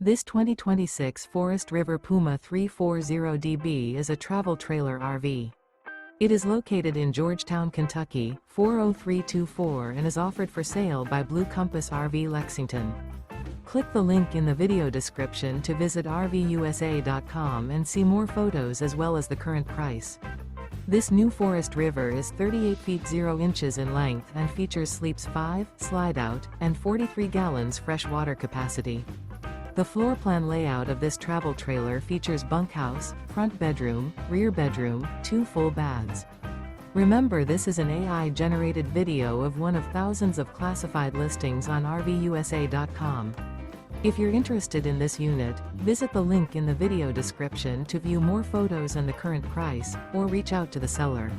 This 2026 Forest River Puma 340DB is a travel trailer RV. It is located in Georgetown, Kentucky, 40324 and is offered for sale by Blue Compass RV Lexington. Click the link in the video description to visit RVUSA.com and see more photos as well as the current price. This new Forest River is 38 feet 0 inches in length and features sleeps 5, slide-out, and 43 gallons fresh water capacity. The floor plan layout of this travel trailer features bunkhouse, front bedroom, rear bedroom, 2 full baths. Remember, this is an AI-generated video of one of thousands of classified listings on RVUSA.com. If you're interested in this unit, visit the link in the video description to view more photos and the current price, or reach out to the seller.